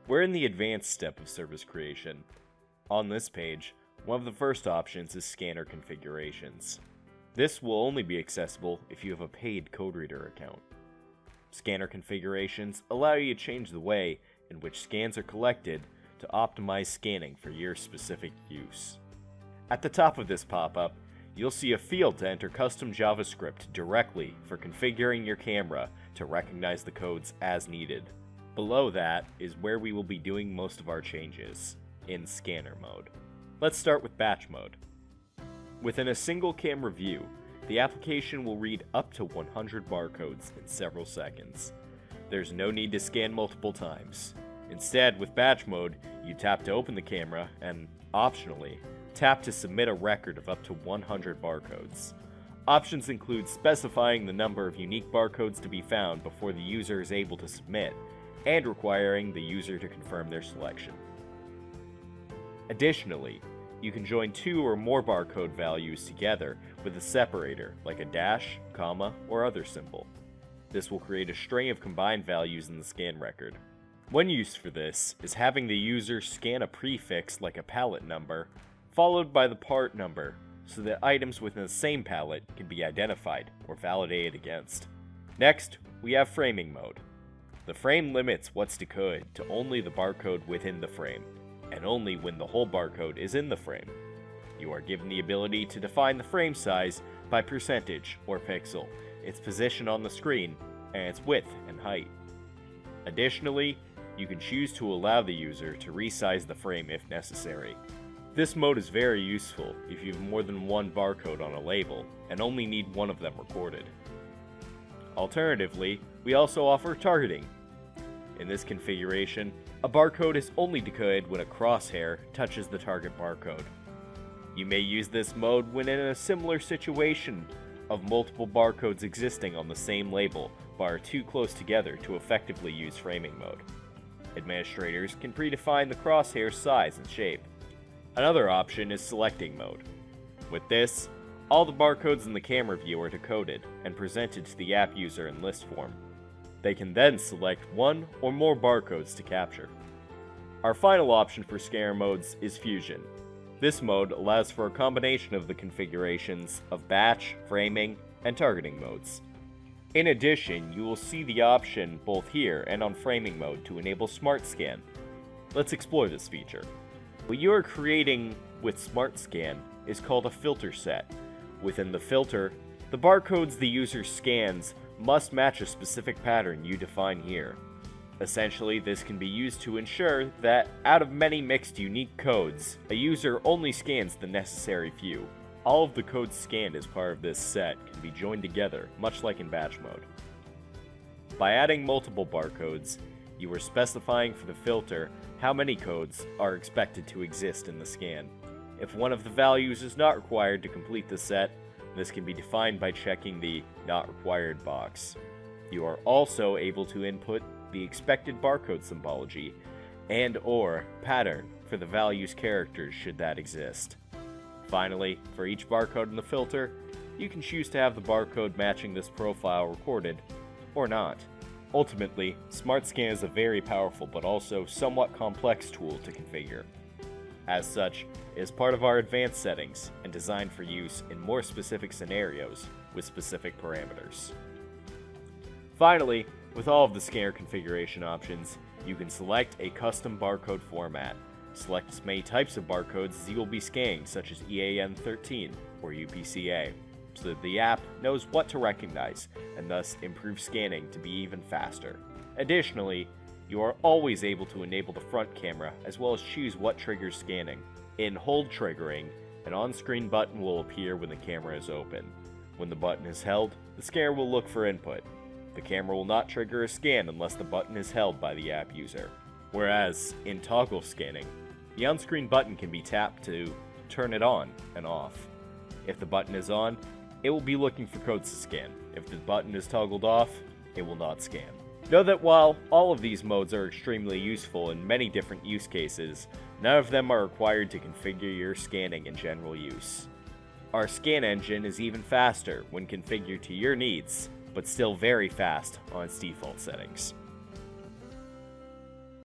We're in the advanced step of service creation. On this page, one of the first options is scanner configurations. This will only be accessible if you have a paid codeREADr account. Scanner configurations allow you to change the way in which scans are collected to optimize scanning for your specific use. At the top of this pop-up, you'll see a field to enter custom JavaScript directly for configuring your camera to recognize the codes as needed. Below that is where we will be doing most of our changes, in scanner mode. Let's start with batch mode. Within a single camera view, the application will read up to 100 barcodes in several seconds. There's no need to scan multiple times. Instead, with batch mode, you tap to open the camera and, optionally, tap to submit a record of up to 100 barcodes. Options include specifying the number of unique barcodes to be found before the user is able to submit, and requiring the user to confirm their selection. Additionally, you can join two or more barcode values together with a separator, like a dash, comma, or other symbol. This will create a string of combined values in the scan record. One use for this is having the user scan a prefix like a pallet number, followed by the part number, so that items within the same pallet can be identified or validated against. Next, we have framing mode. The frame limits what's decoded to only the barcode within the frame, and only when the whole barcode is in the frame. You are given the ability to define the frame size by percentage or pixel, its position on the screen, and its width and height. Additionally, you can choose to allow the user to resize the frame if necessary. This mode is very useful if you have more than one barcode on a label and only need one of them recorded. Alternatively, we also offer targeting. In this configuration, a barcode is only decoded when a crosshair touches the target barcode. You may use this mode when in a similar situation of multiple barcodes existing on the same label but are too close together to effectively use framing mode. Administrators can predefine the crosshair size and shape. Another option is selecting mode. With this, all the barcodes in the camera view are decoded and presented to the app user in list form. They can then select one or more barcodes to capture. Our final option for scanner modes is Fusion. This mode allows for a combination of the configurations of batch, framing, and targeting modes. In addition, you will see the option both here and on framing mode to enable Smart Scan. Let's explore this feature. What you are creating with Smart Scan is called a filter set. Within the filter, the barcodes the user scans must match a specific pattern you define here. Essentially, this can be used to ensure that out of many mixed unique codes, a user only scans the necessary few. All of the codes scanned as part of this set can be joined together, much like in batch mode. By adding multiple barcodes, you are specifying for the filter how many codes are expected to exist in the scan. If one of the values is not required to complete the set, this can be defined by checking the Not Required box. You are also able to input the expected barcode symbology and/or pattern for the value's characters should that exist. Finally, for each barcode in the filter, you can choose to have the barcode matching this profile recorded or not. Ultimately, Smart Scan is a very powerful but also somewhat complex tool to configure. As such, it is part of our advanced settings and designed for use in more specific scenarios with specific parameters. Finally, with all of the scanner configuration options, you can select a custom barcode format. Select as many types of barcodes as you will be scanning, such as EAN13 or UPCA, so that the app knows what to recognize and thus improve scanning to be even faster. Additionally, you are always able to enable the front camera as well as choose what triggers scanning. In hold triggering, an on-screen button will appear when the camera is open. When the button is held, the scanner will look for input. The camera will not trigger a scan unless the button is held by the app user. Whereas, in toggle scanning, the on-screen button can be tapped to turn it on and off. If the button is on, it will be looking for codes to scan. If the button is toggled off, it will not scan. Know that while all of these modes are extremely useful in many different use cases, none of them are required to configure your scanning in general use. Our scan engine is even faster when configured to your needs, but still very fast on its default settings.